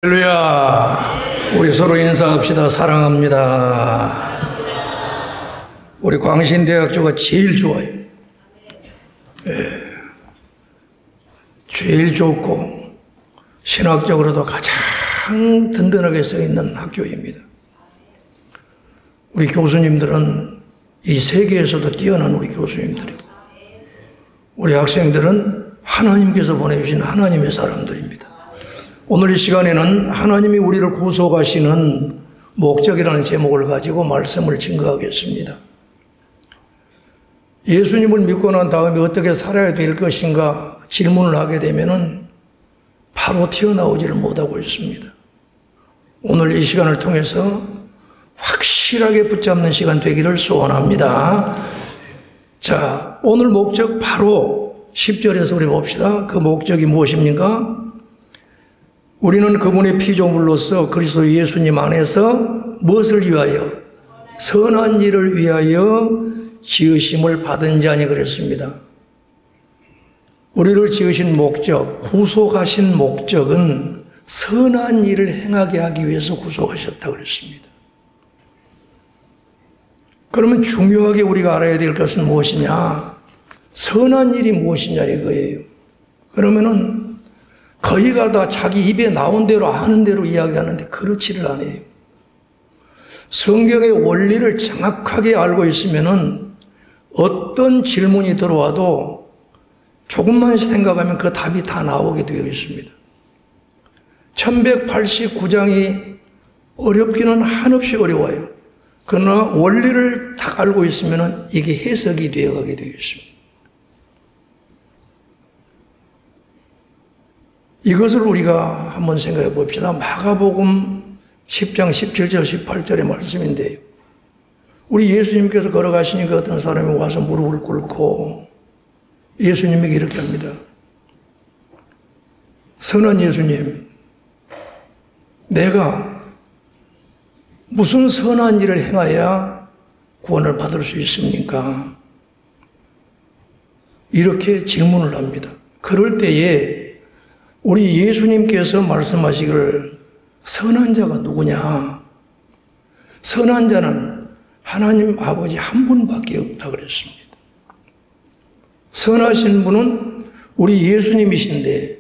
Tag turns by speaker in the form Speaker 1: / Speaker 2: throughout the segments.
Speaker 1: 할렐루야. 우리 서로 인사합시다. 사랑합니다. 우리 광신대학교가 제일 좋아요. 제일 좋고 신학적으로도 가장 든든하게 서 있는 학교입니다. 우리 교수님들은 이 세계에서도 뛰어난 우리 교수님들이고, 우리 학생들은 하나님께서 보내주신 하나님의 사람들입니다. 오늘 이 시간에는 하나님이 우리를 구속하시는 목적이라는 제목을 가지고 말씀을 증거하겠습니다. 예수님을 믿고 난 다음에 어떻게 살아야 될 것인가 질문을 하게 되면은 바로 튀어나오지를 못하고 있습니다. 오늘 이 시간을 통해서 확실하게 붙잡는 시간 되기를 소원합니다. 자, 오늘 목적 바로 10절에서 우리 봅시다. 그 목적이 무엇입니까? 우리는 그분의 피조물로서 그리스도 예수님 안에서 무엇을 위하여? 선한 일을 위하여 지으심을 받은 자니 그랬습니다. 우리를 지으신 목적, 구속하신 목적은 선한 일을 행하게 하기 위해서 구속하셨다 그랬습니다. 그러면 중요하게 우리가 알아야 될 것은 무엇이냐? 선한 일이 무엇이냐 이거예요. 그러면은 거의가 다 자기 입에 나온 대로 아는 대로 이야기하는데 그렇지를 않아요. 성경의 원리를 정확하게 알고 있으면은 어떤 질문이 들어와도 조금만 생각하면 그 답이 다 나오게 되어 있습니다. 1189장이 어렵기는 한없이 어려워요. 그러나 원리를 딱 알고 있으면은 이게 해석이 되어가게 되어 있습니다. 이것을 우리가 한번 생각해 봅시다. 마가복음 10장 17절 18절의 말씀인데요. 우리 예수님께서 걸어가시니까 어떤 사람이 와서 무릎을 꿇고 예수님에게 이렇게 합니다. 선한 예수님, 내가 무슨 선한 일을 행해야 구원을 받을 수 있습니까? 이렇게 질문을 합니다. 그럴 때에 우리 예수님께서 말씀하시기를 선한 자가 누구냐? 선한 자는 하나님 아버지 한 분밖에 없다 그랬습니다. 선하신 분은 우리 예수님이신데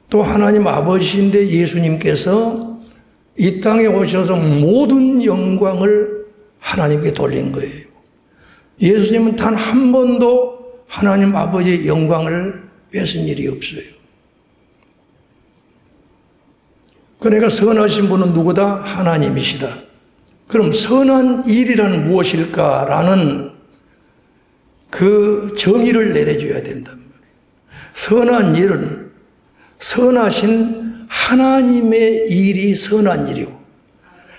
Speaker 1: 또 하나님 아버지신데 예수님께서 이 땅에 오셔서 모든 영광을 하나님께 돌린 거예요. 예수님은 단 한 번도 하나님 아버지의 영광을 뺏은 일이 없어요. 그러니까 선하신 분은 누구다? 하나님이시다. 그럼 선한 일이란 무엇일까라는 그 정의를 내려줘야 된단 말이에요. 선한 일은 선하신 하나님의 일이 선한 일이고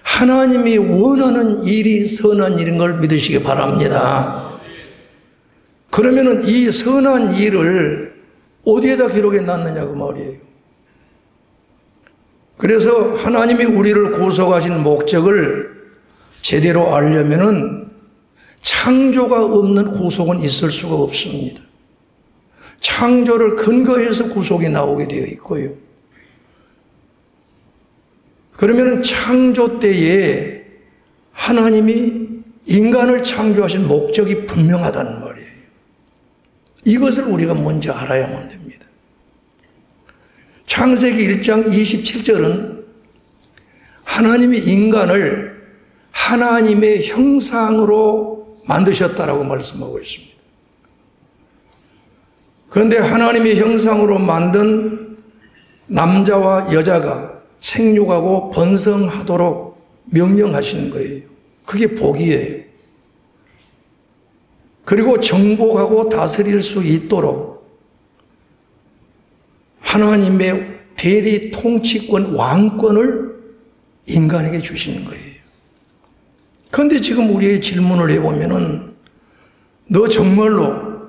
Speaker 1: 하나님이 원하는 일이 선한 일인 걸 믿으시기 바랍니다. 그러면은 이 선한 일을 어디에다 기록해 놨느냐 그 말이에요. 그래서 하나님이 우리를 구속하신 목적을 제대로 알려면은 창조가 없는 구속은 있을 수가 없습니다. 창조를 근거해서 구속이 나오게 되어 있고요. 그러면은 창조 때에 하나님이 인간을 창조하신 목적이 분명하다는 말이에요. 이것을 우리가 먼저 알아야만 됩니다. 창세기 1장 27절은 하나님이 인간을 하나님의 형상으로 만드셨다라고 말씀하고 있습니다. 그런데 하나님의 형상으로 만든 남자와 여자가 생육하고 번성하도록 명령하시는 거예요. 그게 복이에요. 그리고 정복하고 다스릴 수 있도록 하나님의 대리 통치권, 왕권을 인간에게 주시는 거예요. 그런데 지금 우리의 질문을 해보면은 너 정말로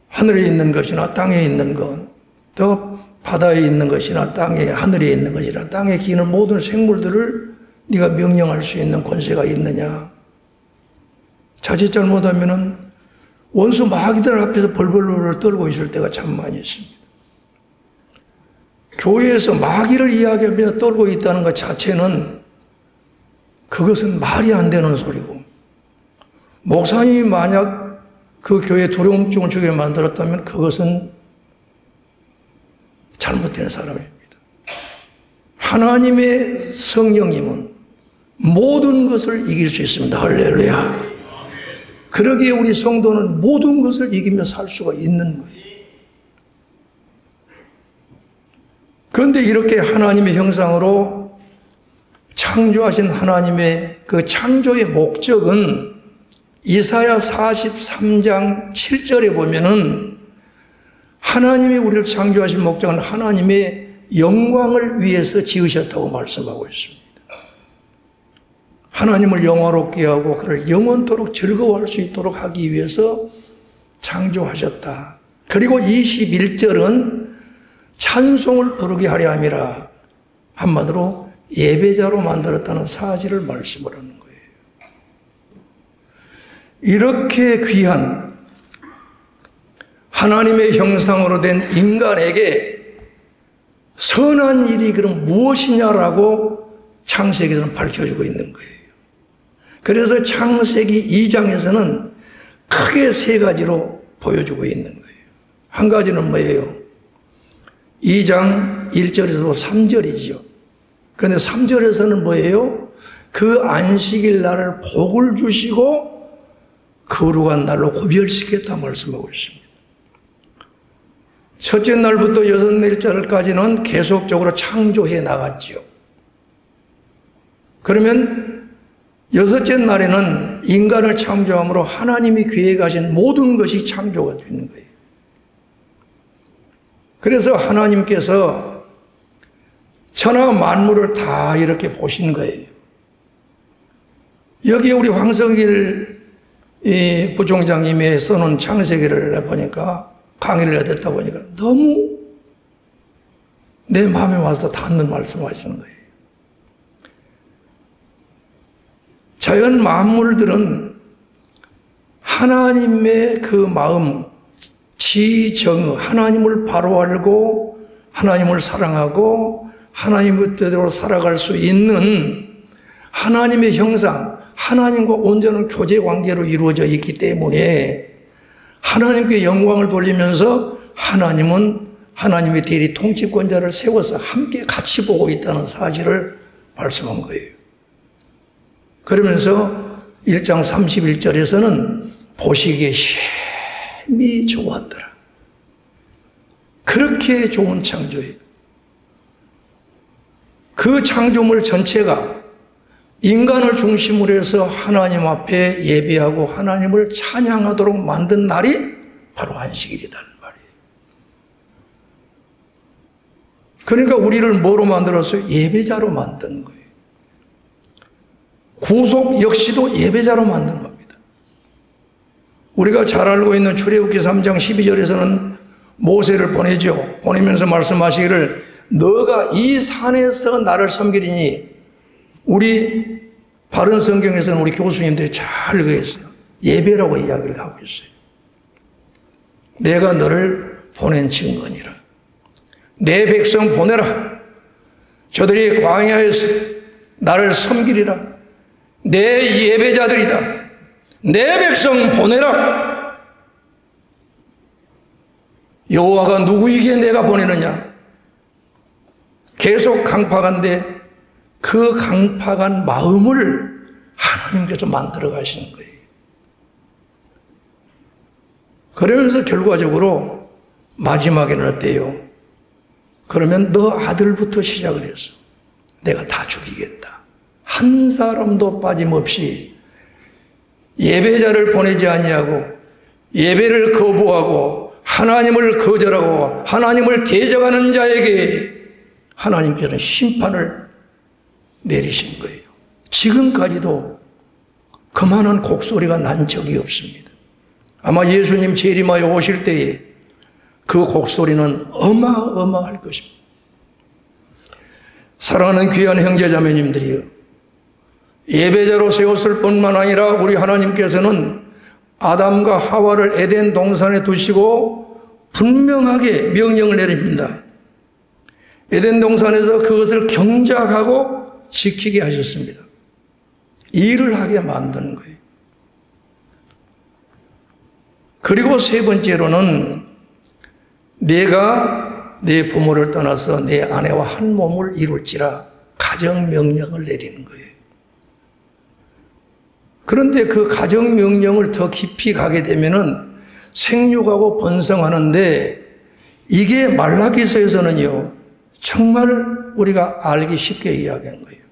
Speaker 1: 하늘에 있는 것이나 땅에 있는 것, 또 바다에 있는 것이나 땅에 하늘에 있는 것이나 땅에 기는 모든 생물들을 네가 명령할 수 있는 권세가 있느냐? 자칫 잘못하면은 원수 마귀들 앞에서 벌벌벌 떨고 있을 때가 참 많이 있습니다. 교회에서 마귀를 이야기하며 떨고 있다는 것 자체는 그것은 말이 안 되는 소리고, 목사님이 만약 그 교회 두려움증을 주게 만들었다면 그것은 잘못된 사람입니다. 하나님의 성령님은 모든 것을 이길 수 있습니다. 할렐루야. 그러기에 우리 성도는 모든 것을 이기며 살 수가 있는 거예요. 그런데 이렇게 하나님의 형상으로 창조하신 하나님의 그 창조의 목적은 이사야 43장 7절에 보면은 하나님이 우리를 창조하신 목적은 하나님의 영광을 위해서 지으셨다고 말씀하고 있습니다. 하나님을 영화롭게 하고 그를 영원토록 즐거워할 수 있도록 하기 위해서 창조하셨다. 그리고 21절은 찬송을 부르게 하려 함이라, 한마디로 예배자로 만들었다는 사실을 말씀을 하는 거예요. 이렇게 귀한 하나님의 형상으로 된 인간에게 선한 일이 그럼 무엇이냐라고 창세기에서는 밝혀주고 있는 거예요. 그래서 창세기 2장에서는 크게 세 가지로 보여주고 있는 거예요. 한 가지는 뭐예요? 2장 1절에서 3절이지요. 그런데 3절에서는 뭐예요? 그 안식일 날을 복을 주시고 거룩한 날로 구별시켰다 말씀하고 있습니다. 첫째 날부터 여섯 날짜까지는 계속적으로 창조해 나갔지요. 그러면 여섯째 날에는 인간을 창조함으로 하나님이 계획하신 모든 것이 창조가 되는 거예요. 그래서 하나님께서 천하 만물을 다 이렇게 보신 거예요. 여기에 우리 황성길 부총장님이 써놓은 창세기를 보니까, 강의를 해야 됐다 보니까 너무 내 마음에 와서 닿는 말씀하시는 거예요. 자연 만물들은 하나님의 그 마음, 지정의, 하나님을 바로 알고 하나님을 사랑하고 하나님의 뜻대로 살아갈 수 있는 하나님의 형상, 하나님과 온전한 교제 관계로 이루어져 있기 때문에 하나님께 영광을 돌리면서 하나님은 하나님의 대리 통치권자를 세워서 함께 같이 보고 있다는 사실을 말씀한 거예요. 그러면서 1장 31절에서는 보시기에 심히 좋았더라. 그렇게 좋은 창조예요. 그 창조물 전체가 인간을 중심으로 해서 하나님 앞에 예배하고 하나님을 찬양하도록 만든 날이 바로 안식일이라는 말이에요. 그러니까 우리를 뭐로 만들었어요? 예배자로 만든 거예요. 구속 역시도 예배자로 만든 겁니다. 우리가 잘 알고 있는 출애굽기 3장 12절에서는 모세를 보내죠. 보내면서 말씀하시기를 너가 이 산에서 나를 섬기리니, 우리 바른 성경에서는 우리 교수님들이 잘 그랬어요. 예배라고 이야기를 하고 있어요. 내가 너를 보낸 증거니라. 내 백성 보내라. 저들이 광야에서 나를 섬기리라. 내 예배자들이다. 내 백성 보내라. 여호와가 누구에게 내가 보내느냐? 계속 강팍한데 그 강팍한 마음을 하나님께서 만들어 가시는 거예요. 그러면서 결과적으로 마지막에는 어때요? 그러면 너 아들부터 시작을 해서 내가 다 죽이겠다. 한 사람도 빠짐없이 예배자를 보내지 아니하고 예배를 거부하고 하나님을 거절하고 하나님을 대적하는 자에게 하나님께서는 심판을 내리신 거예요. 지금까지도 그만한 곡소리가 난 적이 없습니다. 아마 예수님 재림하여 오실 때에 그 곡소리는 어마어마할 것입니다. 사랑하는 귀한 형제자매님들이여, 예배자로 세웠을 뿐만 아니라 우리 하나님께서는 아담과 하와를 에덴 동산에 두시고 분명하게 명령을 내립니다. 에덴 동산에서 그것을 경작하고 지키게 하셨습니다. 일을 하게 만드는 거예요. 그리고 세 번째로는 내가 내 부모를 떠나서 내 아내와 한 몸을 이룰지라 가정명령을 내리는 거예요. 그런데 그 가정명령을 더 깊이 가게 되면은 생육하고 번성하는데 이게 말라기서에서는요, 정말 우리가 알기 쉽게 이야기한 거예요.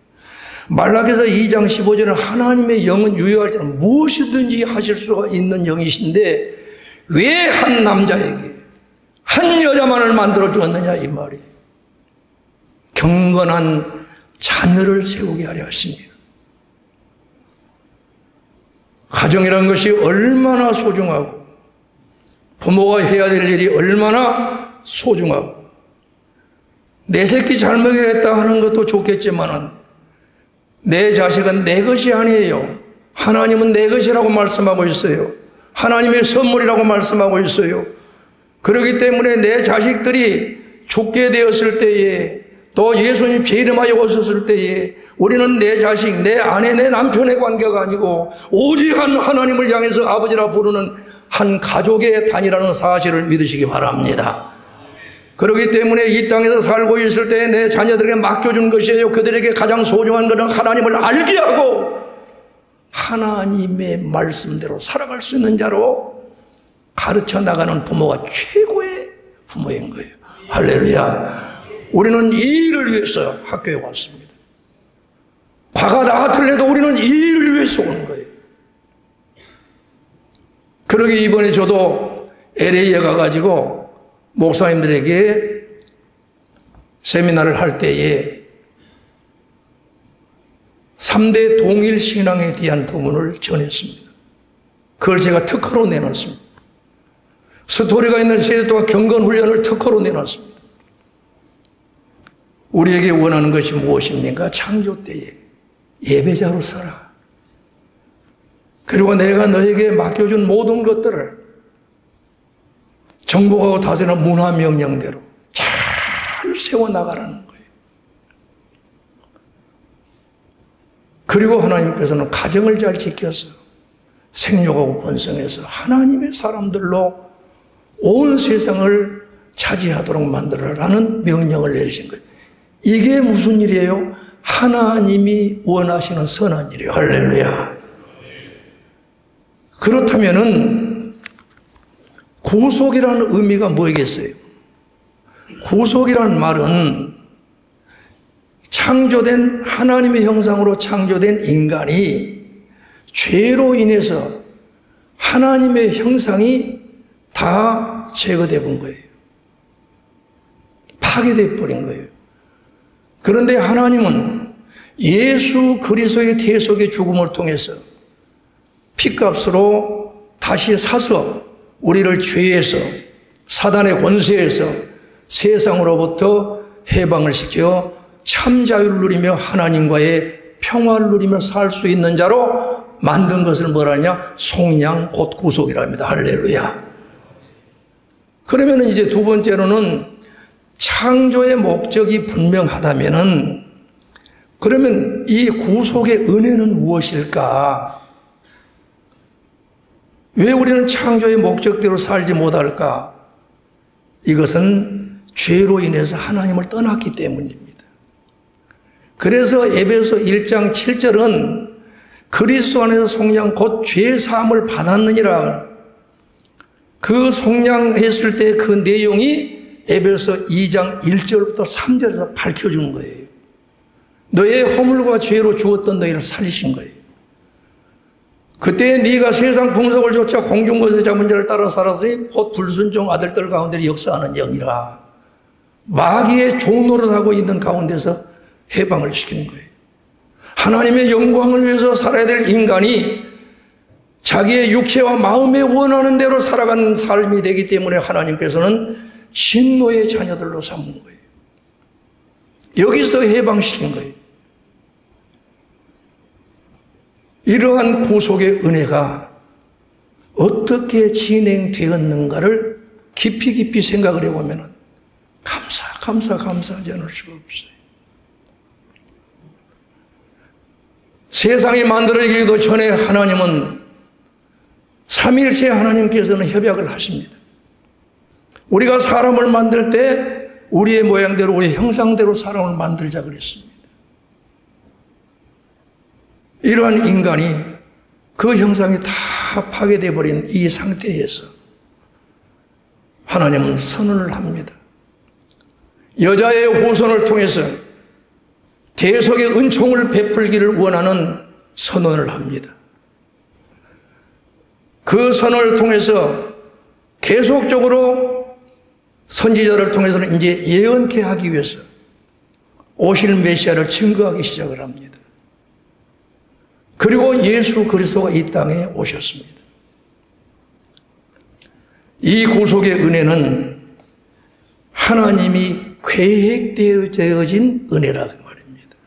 Speaker 1: 말라기서 2장 15절은 하나님의 영은 유효할 때는 무엇이든지 하실 수가 있는 영이신데 왜 한 남자에게 한 여자만을 만들어 주었느냐 이 말이에요. 경건한 자녀를 세우게 하려 하십니다. 가정이라는 것이 얼마나 소중하고 부모가 해야 될 일이 얼마나 소중하고 내 새끼 잘 먹여야겠다 하는 것도 좋겠지만은 내 자식은 내 것이 아니에요. 하나님은 내 것이라고 말씀하고 있어요. 하나님의 선물이라고 말씀하고 있어요. 그렇기 때문에 내 자식들이 죽게 되었을 때에 또 예수님이 재림하여 오셨을 때에 우리는 내 자식, 내 아내, 내 남편의 관계가 아니고 오직 한 하나님을 향해서 아버지라 부르는 한 가족의 단위라는 사실을 믿으시기 바랍니다. 그렇기 때문에 이 땅에서 살고 있을 때 내 자녀들에게 맡겨준 것이에요. 그들에게 가장 소중한 것은 하나님을 알게 하고 하나님의 말씀대로 살아갈 수 있는 자로 가르쳐 나가는 부모가 최고의 부모인 거예요. 할렐루야. 우리는 이 일을 위해서 학교에 왔습니다. 바가 다 틀려도 우리는 이 일을 위해서 오는 거예요. 그러게 이번에 저도 LA에 가가지고 목사님들에게 세미나를 할 때에 3대 동일 신앙에 대한 부분을 전했습니다. 그걸 제가 특허로 내놨습니다. 스토리가 있는 세대 동안 경건 훈련을 특허로 내놨습니다. 우리에게 원하는 것이 무엇입니까? 창조 때에 예배자로 서라. 그리고 내가 너에게 맡겨준 모든 것들을 정복하고 다스리는 문화명령대로 잘 세워나가라는 거예요. 그리고 하나님께서는 가정을 잘 지켜서 생육하고 번성해서 하나님의 사람들로 온 세상을 차지하도록 만들어라는 명령을 내리신 거예요. 이게 무슨 일이에요? 하나님이 원하시는 선한 일이에요. 할렐루야. 그렇다면은 구속이라는 의미가 뭐겠어요? 구속이라는 말은 창조된 하나님의 형상으로 창조된 인간이 죄로 인해서 하나님의 형상이 다 제거돼 본 거예요. 파괴돼 버린 거예요. 그런데 하나님은 예수 그리스도의 대속의 죽음을 통해서 피값으로 다시 사서 우리를 죄에서 사단의 권세에서 세상으로부터 해방을 시켜 참 자유를 누리며 하나님과의 평화를 누리며 살 수 있는 자로 만든 것을 뭐라냐? 속량 곧 구속이랍니다. 할렐루야. 그러면 이제 두 번째로는 창조의 목적이 분명하다면은 그러면 이 구속의 은혜는 무엇일까? 왜 우리는 창조의 목적대로 살지 못할까? 이것은 죄로 인해서 하나님을 떠났기 때문입니다. 그래서 에베소 1장 7절은 그리스도 안에서 속량 곧 죄사함을 받았느니라. 그 속량했을 때 그 내용이 에베소 2장 1절부터 3절에서 밝혀준 거예요. 너의 허물과 죄로 죽었던 너희를 살리신 거예요. 그때 네가 세상 풍속을 쫓아 공중권세 잡은 자를 따라 살았으니 곧 불순종 아들들 가운데 역사하는 영이라. 마귀의 종노릇하고 있는 가운데서 해방을 시키는 거예요. 하나님의 영광을 위해서 살아야 될 인간이 자기의 육체와 마음에 원하는 대로 살아가는 삶이 되기 때문에 하나님께서는 진노의 자녀들로 삼은 거예요. 여기서 해방시킨 거예요. 이러한 구속의 은혜가 어떻게 진행되었는가를 깊이 생각을 해보면 감사합니다. 감사하지 않을 수가 없어요. 세상이 만들어지기도 전에 하나님은 삼위일체 하나님께서는 협약을 하십니다. 우리가 사람을 만들 때 우리의 모양대로 우리의 형상대로 사람을 만들자 그랬습니다. 이러한 인간이 그 형상이 다 파괴되어 버린 이 상태에서 하나님은 선언을 합니다. 여자의 후손을 통해서 대속의 은총을 베풀기를 원하는 선언을 합니다. 그 선언을 통해서 계속적으로 선지자를 통해서는 이제 예언케 하기 위해서 오실 메시아를 증거하기 시작을 합니다. 그리고 예수 그리스도가 이 땅에 오셨습니다. 이 구속의 은혜는 하나님이 계획되어진 은혜라고 말입니다.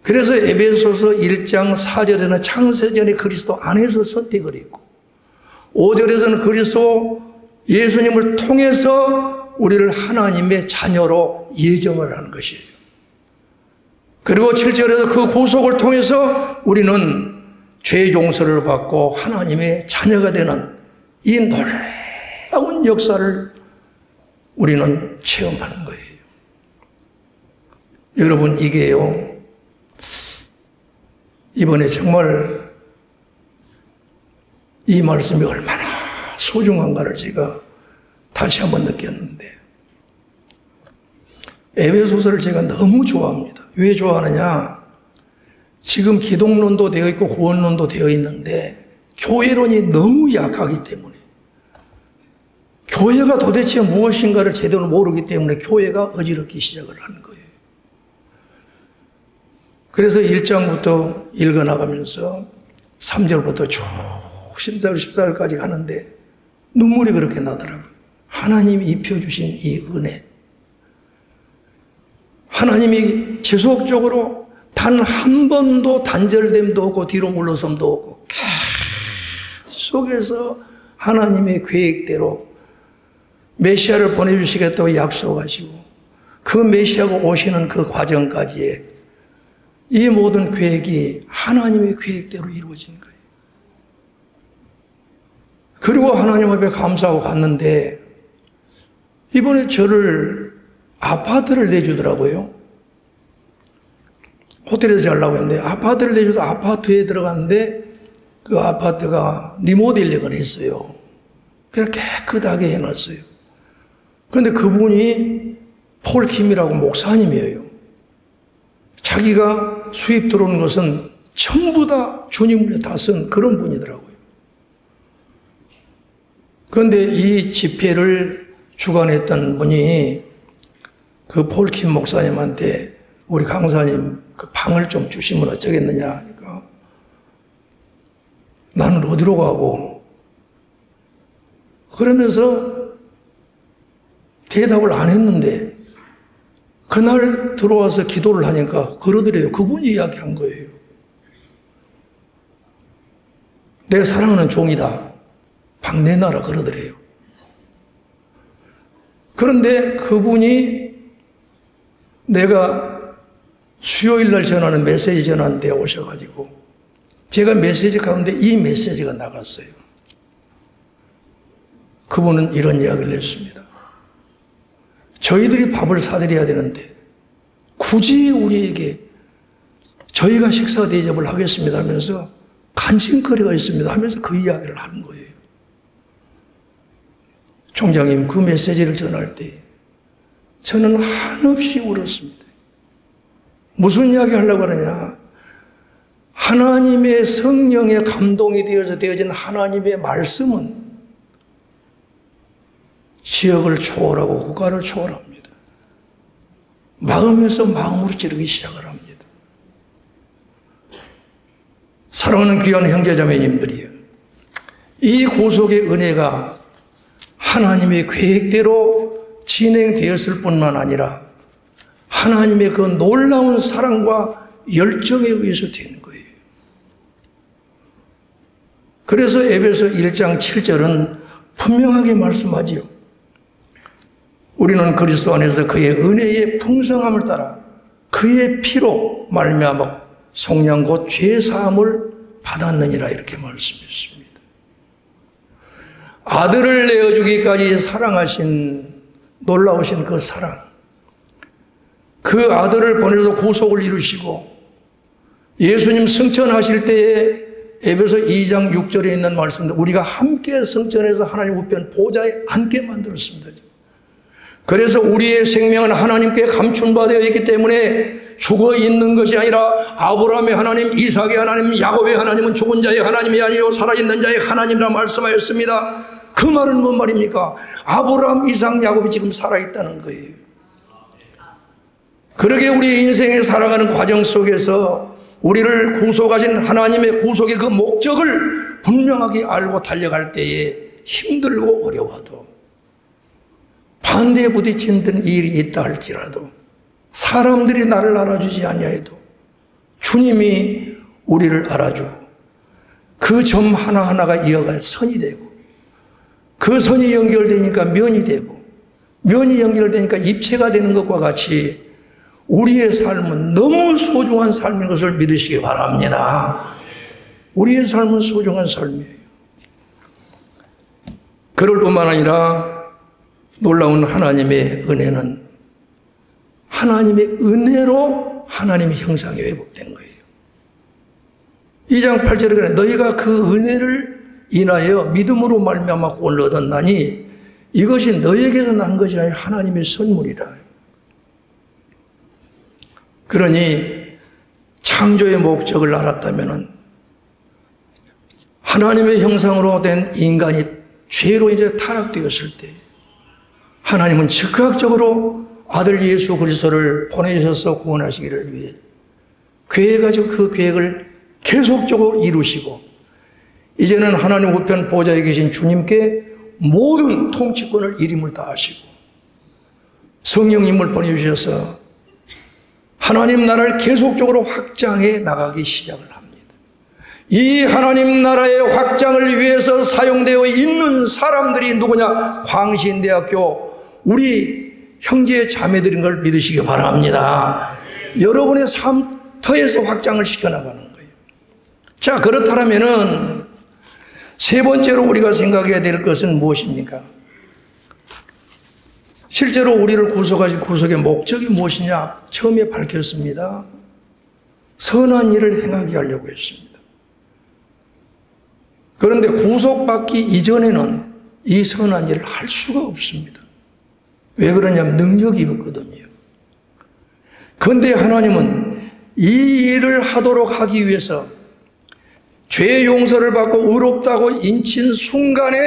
Speaker 1: 그래서 에베소서 1장 4절에는 창세전에 그리스도 안에서 선택을 했고 5절에서는 그리스도 예수님을 통해서 우리를 하나님의 자녀로 예정을 하는 것이에요. 그리고 7절에서 그 구속을 통해서 우리는 죄 용서를 받고 하나님의 자녀가 되는 이 놀라운 역사를 우리는 체험하는 거예요. 여러분, 이게요, 이번에 정말 이 말씀이 얼마나 소중한가를 제가 다시 한번 느꼈는데, 에베소서를 제가 너무 좋아합니다. 왜 좋아하느냐? 지금 기독론도 되어 있고 구원론도 되어 있는데 교회론이 너무 약하기 때문에, 교회가 도대체 무엇인가를 제대로 모르기 때문에 교회가 어지럽기 시작을 하는 거예요. 그래서 1장부터 읽어나가면서 3절부터 쭉 14절까지 가는데 눈물이 그렇게 나더라고요. 하나님이 입혀주신 이 은혜, 하나님이 지속적으로 단 한 번도 단절됨도 없고 뒤로 물러섬도 없고 계속해서 하나님의 계획대로 메시아를 보내주시겠다고 약속하시고 그 메시아가 오시는 그 과정까지의 이 모든 계획이 하나님의 계획대로 이루어진 거예요. 그리고 하나님 앞에 감사하고 갔는데 이번에 저를 아파트를 내주더라고요. 호텔에서 자려고 했는데 아파트를 내줘서 아파트에 들어갔는데 그 아파트가 리모델링을 했어요. 그냥 깨끗하게 해놨어요. 그런데 그분이 폴킴이라고 목사님이에요. 자기가 수입 들어오는 것은 전부 다 주님을 다 쓴 그런 분이더라고요. 그런데 이 집회를 주관했던 분이 그 폴킴 목사님한테 우리 강사님 그 방을 좀 주시면 어쩌겠느냐 하니까 나는 어디로 가고 그러면서 대답을 안 했는데 그날 들어와서 기도를 하니까 그러더래요. 그분이 이야기한 거예요. 내가 사랑하는 종이다. 방 내놔라 그러더래요. 그런데 그분이 내가 수요일 날 전하는 메시지 전하는 데 오셔가지고 제가 메시지 가운데 이 메시지가 나갔어요. 그분은 이런 이야기를 했습니다. 저희들이 밥을 사드려야 되는데 굳이 우리에게 저희가 식사 대접을 하겠습니다 하면서 간식거리가 있습니다 하면서 그 이야기를 하는 거예요. 총장님, 그 메시지를 전할 때 저는 한없이 울었습니다. 무슨 이야기 하려고 하느냐? 하나님의 성령의 감동이 되어진 하나님의 말씀은 지역을 초월하고 국가를 초월합니다. 마음에서 마음으로 찌르기 시작을 합니다. 사랑하는 귀한 형제자매님들이요, 이 구속의 은혜가 하나님의 계획대로 진행되었을 뿐만 아니라 하나님의 그 놀라운 사랑과 열정에 의해서 되는 거예요. 그래서 에베소 1장 7절은 분명하게 말씀하지요. 우리는 그리스도 안에서 그의 은혜의 풍성함을 따라 그의 피로 말미암아 속량 곧 죄사함을 받았느니라 이렇게 말씀했습니다. 아들을 내어주기까지 사랑하신 놀라우신 그 사랑, 그 아들을 보내서 구속을 이루시고 예수님 승천하실 때에 에베소 2장 6절에 있는 말씀도 우리가 함께 승천해서 하나님 우편 보좌에 앉게 만들었습니다. 그래서 우리의 생명은 하나님께 감춘바되어 있기 때문에 죽어 있는 것이 아니라 아브라함의 하나님, 이삭의 하나님, 야곱의 하나님은 죽은 자의 하나님이 아니요 살아있는 자의 하나님이라 말씀하였습니다. 그 말은 뭔 말입니까? 아브라함, 이삭, 야곱이 지금 살아있다는 거예요. 그러게 우리 인생에 살아가는 과정 속에서 우리를 구속하신 하나님의 구속의 그 목적을 분명하게 알고 달려갈 때에 힘들고 어려워도 반대에 부딪히는 일이 있다 할지라도 사람들이 나를 알아주지 아니하여도 주님이 우리를 알아주고 그 점 하나하나가 이어가 선이 되고 그 선이 연결되니까 면이 되고 면이 연결되니까 입체가 되는 것과 같이 우리의 삶은 너무 소중한 삶인 것을 믿으시기 바랍니다. 우리의 삶은 소중한 삶이에요. 그럴 뿐만 아니라 놀라운 하나님의 은혜는 하나님의 은혜로 하나님의 형상이 회복된 거예요. 2장 8절에 그래 너희가 그 은혜를 인하여 믿음으로 말미암아 구원을 얻었나니 이것이 너희에게서 난 것이 아니라 하나님의 선물이라. 그러니 창조의 목적을 알았다면 하나님의 형상으로 된 인간이 죄로 이제 타락되었을 때 하나님은 즉각적으로 아들 예수 그리스도를 보내주셔서 구원하시기를 위해 계획하시고 그 계획을 계속적으로 이루시고 이제는 하나님 우편 보좌에 계신 주님께 모든 통치권을 일임을 다하시고 성령님을 보내주셔서 하나님 나라를 계속적으로 확장해 나가기 시작을 합니다. 이 하나님 나라의 확장을 위해서 사용되어 있는 사람들이 누구냐? 광신대학교 우리 형제 자매들인 걸 믿으시기 바랍니다. 여러분의 삶터에서 확장을 시켜나가는 거예요. 자, 그렇다면은 세 번째로 우리가 생각해야 될 것은 무엇입니까? 실제로 우리를 구속하신 구속의 목적이 무엇이냐? 처음에 밝혔습니다. 선한 일을 행하게 하려고 했습니다. 그런데 구속받기 이전에는 이 선한 일을 할 수가 없습니다. 왜 그러냐면 능력이 없거든요. 그런데 하나님은 이 일을 하도록 하기 위해서 죄 용서를 받고 의롭다고 인친 순간에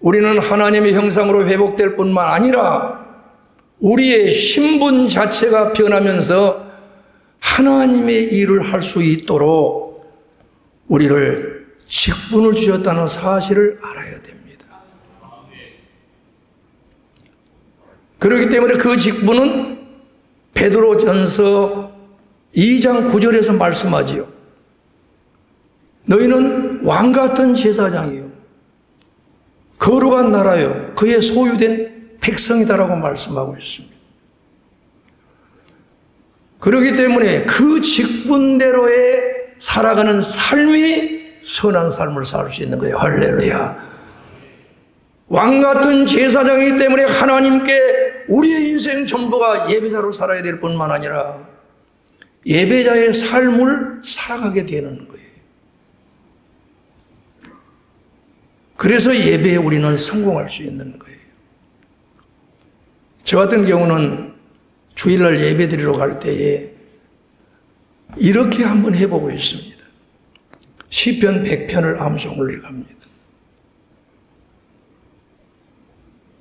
Speaker 1: 우리는 하나님의 형상으로 회복될 뿐만 아니라 우리의 신분 자체가 변하면서 하나님의 일을 할 수 있도록 우리를 직분을 주셨다는 사실을 알아야 됩니다. 그렇기 때문에 그 직분은 베드로전서 2장 9절에서 말씀하지요. 너희는 왕같은 제사장이요 거룩한 나라요 그의 소유된 백성이다라고 말씀하고 있습니다. 그렇기 때문에 그 직분대로의 살아가는 삶이 선한 삶을 살 수 있는 거예요. 할렐루야. 왕같은 제사장이기 때문에 하나님께 우리의 인생 전부가 예배자로 살아야 될 뿐만 아니라 예배자의 삶을 살아가게 되는 거예요. 그래서 예배에 우리는 성공할 수 있는 거예요. 저 같은 경우는 주일날 예배 드리러 갈 때에 이렇게 한번 해보고 있습니다. 시편 100편을 암송을 해갑니다.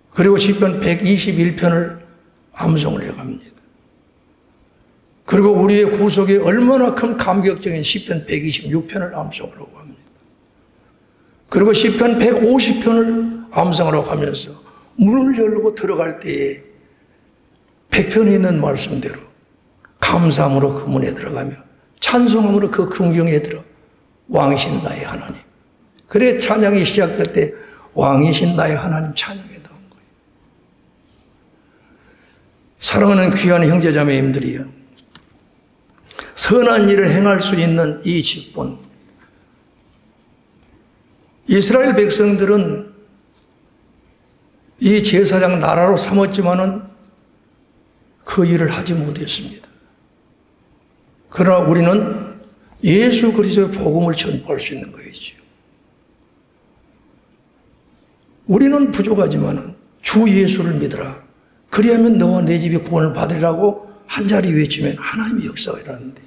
Speaker 1: 그리고 시편 121편을 암송을 해갑니다. 그리고 우리의 구속에 얼마나 큰 감격적인 시편 126편을 암송을 하고 합니다. 그리고 시편 150편을 암송하라고 하면서 문을 열고 들어갈 때에 100편에 있는 말씀대로 감사함으로 그 문에 들어가며 찬송함으로 그 궁경에 들어 왕이신 나의 하나님. 그래 찬양이 시작될 때 왕이신 나의 하나님 찬양에 나온 거예요. 사랑하는 귀한 형제자매님들이여, 선한 일을 행할 수 있는 이 직분, 이스라엘 백성들은 이 제사장 나라로 삼았지만은 그 일을 하지 못했습니다. 그러나 우리는 예수 그리스도의 복음을 전파할 수 있는 거이죠. 우리는 부족하지만은 주 예수를 믿으라. 그리하면 너와 내 집이 구원을 받으리라고 한 자리 외치면 하나님의 역사가 일어나는데,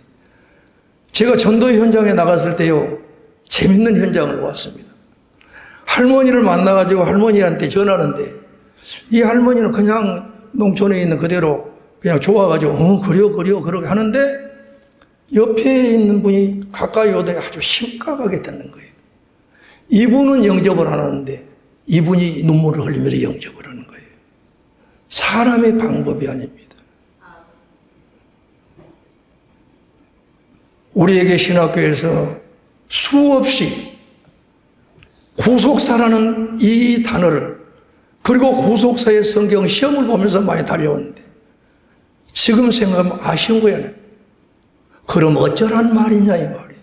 Speaker 1: 제가 전도 현장에 나갔을 때요, 재밌는 현장을 보았습니다. 할머니를 만나가지고 할머니한테 전하는데, 이 할머니는 그냥 농촌에 있는 그대로 그냥 좋아가지고 그래요 그러게 하는데, 옆에 있는 분이 가까이 오더니 아주 심각하게 듣는 거예요. 이분은 영접을 안 하는데 이분이 눈물을 흘리면서 영접을 하는 거예요. 사람의 방법이 아닙니다. 우리에게 신학교에서 수없이 구속사라는 이 단어를, 그리고 구속사의 성경 시험을 보면서 많이 달려왔는데, 지금 생각하면 아쉬운 거야. 그럼 어쩌란 말이냐 이 말이에요.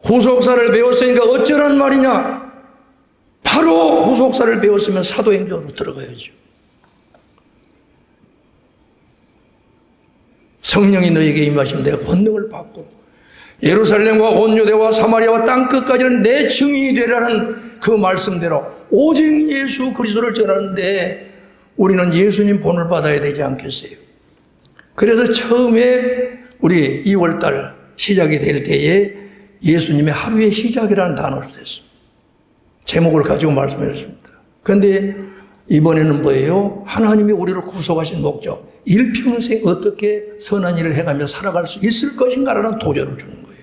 Speaker 1: 구속사를 배웠으니까 어쩌란 말이냐. 바로 구속사를 배웠으면 사도행전으로 들어가야죠. 성령이 너에게 임하시면 내가 권능을 받고 예루살렘과 온 유대와 사마리아와 땅끝까지는 내 증인이 되라는 그 말씀대로 오직 예수 그리스도를 전하는데, 우리는 예수님 본을 받아야 되지 않겠어요? 그래서 처음에 우리 2월달 시작이 될 때에 예수님의 하루의 시작이라는 단어를 썼습니다. 제목을 가지고 말씀드렸습니다. 그런데 이번에는 뭐예요? 하나님이 우리를 구속하신 목적, 일평생 어떻게 선한 일을 해가며 살아갈 수 있을 것인가라는 도전을 주는 거예요.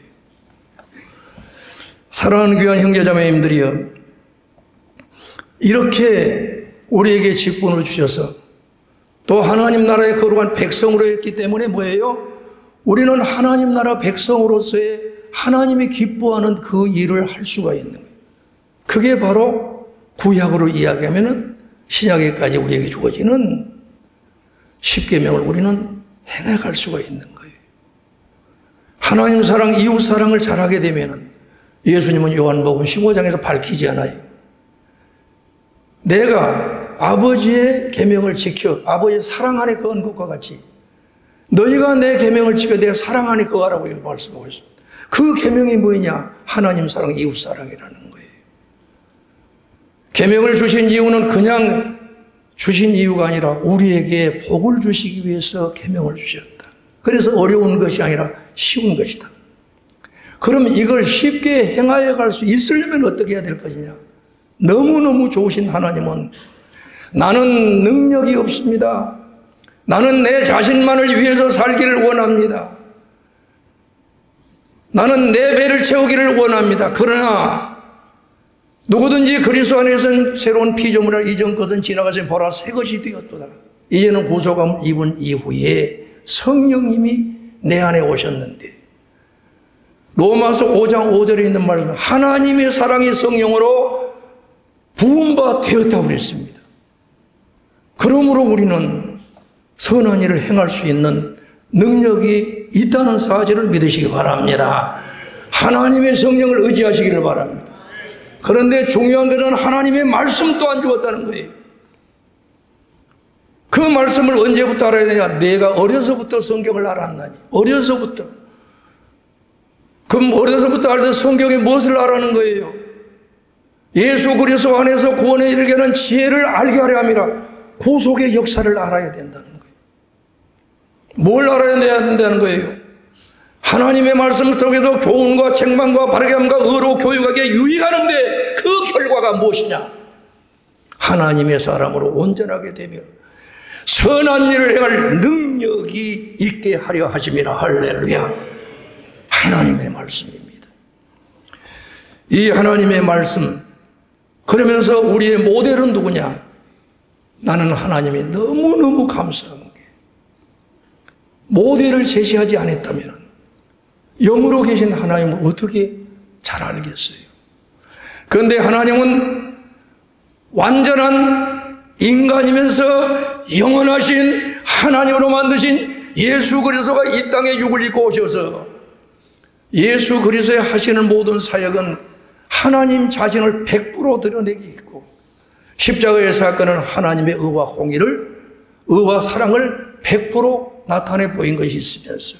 Speaker 1: 사랑하는 귀한 형제자매님들이여, 이렇게 우리에게 직분을 주셔서 또 하나님 나라의 거룩한 백성으로 했기 때문에 뭐예요? 우리는 하나님 나라 백성으로서의 하나님이 기뻐하는 그 일을 할 수가 있는 거예요. 그게 바로 구약으로 이야기하면은 신약에까지 우리에게 주어지는 십계명을 우리는 행해갈 수가 있는 거예요. 하나님 사랑, 이웃 사랑을 잘하게 되면은, 예수님은 요한복음 15장에서 밝히지 않아요. 내가 아버지의 계명을 지켜 아버지의 사랑 안에 거한 것과 같이 너희가 내 계명을 지켜 내 사랑 안에 거하라고 말씀하고 있습니다. 그 계명이 뭐냐? 하나님 사랑, 이웃 사랑이라는 거예요. 계명을 주신 이유는 그냥 주신 이유가 아니라 우리에게 복을 주시기 위해서 계명을 주셨다. 그래서 어려운 것이 아니라 쉬운 것이다. 그럼 이걸 쉽게 행하여 갈 수 있으려면 어떻게 해야 될 것이냐? 너무너무 좋으신 하나님은 나는 능력이 없습니다. 나는 내 자신만을 위해서 살기를 원합니다. 나는 내 배를 채우기를 원합니다. 그러나 누구든지 그리스도 안에서는 새로운 피조물이라 이전 것은 지나가서 보라 새 것이 되었도다. 이제는 구속함을 입은 이후에 성령님이 내 안에 오셨는데, 로마서 5장 5절에 있는 말씀, 하나님의 사랑이 성령으로 부음바 되었다고 그랬습니다. 그러므로 우리는 선한 일을 행할 수 있는 능력이 있다는 사실을 믿으시기 바랍니다. 하나님의 성령을 의지하시기를 바랍니다. 그런데 중요한 것은 하나님의 말씀 또한 주었다는 거예요. 그 말씀을 언제부터 알아야 되냐? 내가 어려서부터 성경을 알았나니. 어려서부터. 그럼 어려서부터 알던 성경이 무엇을 알아는 거예요? 예수 그리스도 안에서 구원에 이르게 하는 지혜를 알게 하려 함이라. 구속의 역사를 알아야 된다는 거예요. 뭘 알아야 된다는 거예요? 하나님의 말씀 속에서 교훈과 책망과 바르게 함과 의로 교육하게 유익하는데 그 결과가 무엇이냐? 하나님의 사람으로 온전하게 되며 선한 일을 행할 능력이 있게 하려 하심이라. 할렐루야. 하나님의 말씀입니다. 이 하나님의 말씀, 그러면서 우리의 모델은 누구냐? 나는 하나님이 너무너무 감사한 게, 모델을 제시하지 않았다면 영으로 계신 하나님을 어떻게 잘 알겠어요? 그런데 하나님은 완전한 인간이면서 영원하신 하나님으로 만드신 예수 그리스도가 이 땅에 육을 입고 오셔서 예수 그리스도의 하시는 모든 사역은 하나님 자신을 100% 드러내기 있고 십자가의 사건은 하나님의 의와 공의를, 의와 사랑을 100% 나타내 보인 것이 있으면서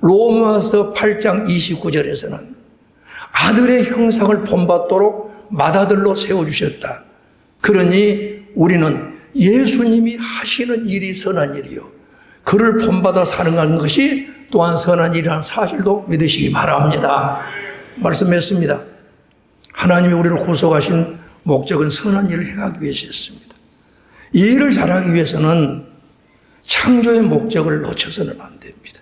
Speaker 1: 로마서 8장 29절에서는 아들의 형상을 본받도록 맏아들로 세워주셨다. 그러니 우리는 예수님이 하시는 일이 선한 일이요, 그를 본받아 사는 것이 또한 선한 일이라는 사실도 믿으시기 바랍니다. 말씀했습니다. 하나님이 우리를 구속하신 목적은 선한 일을 행하기 위해서였습니다. 이 일을 잘하기 위해서는 창조의 목적을 놓쳐서는 안 됩니다.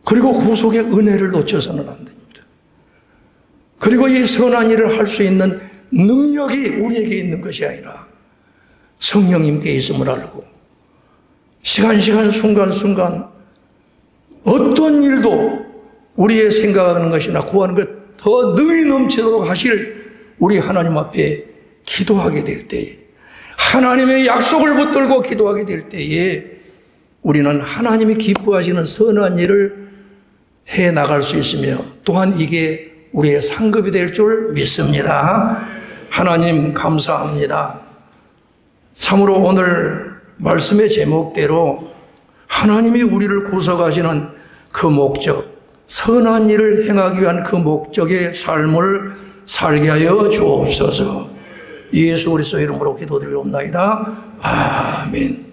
Speaker 1: 그리고 구속의 은혜를 놓쳐서는 안 됩니다. 그리고 이 선한 일을 할 수 있는 능력이 우리에게 있는 것이 아니라 성령님께 있음을 알고 시간 순간 어떤 일도 우리의 생각하는 것이나 구하는 것 더 능히 넘치도록 하실 우리 하나님 앞에 기도하게 될 때에, 하나님의 약속을 붙들고 기도하게 될 때에 우리는 하나님이 기뻐하시는 선한 일을 해 나갈 수 있으며 또한 이게 우리의 상급이 될 줄 믿습니다. 하나님 감사합니다. 참으로 오늘 말씀의 제목대로 하나님이 우리를 구속하시는 그 목적, 선한 일을 행하기 위한 그 목적의 삶을 살게 하여 주옵소서. 예수 그리스도 이름으로 기도드리옵나이다. 아멘.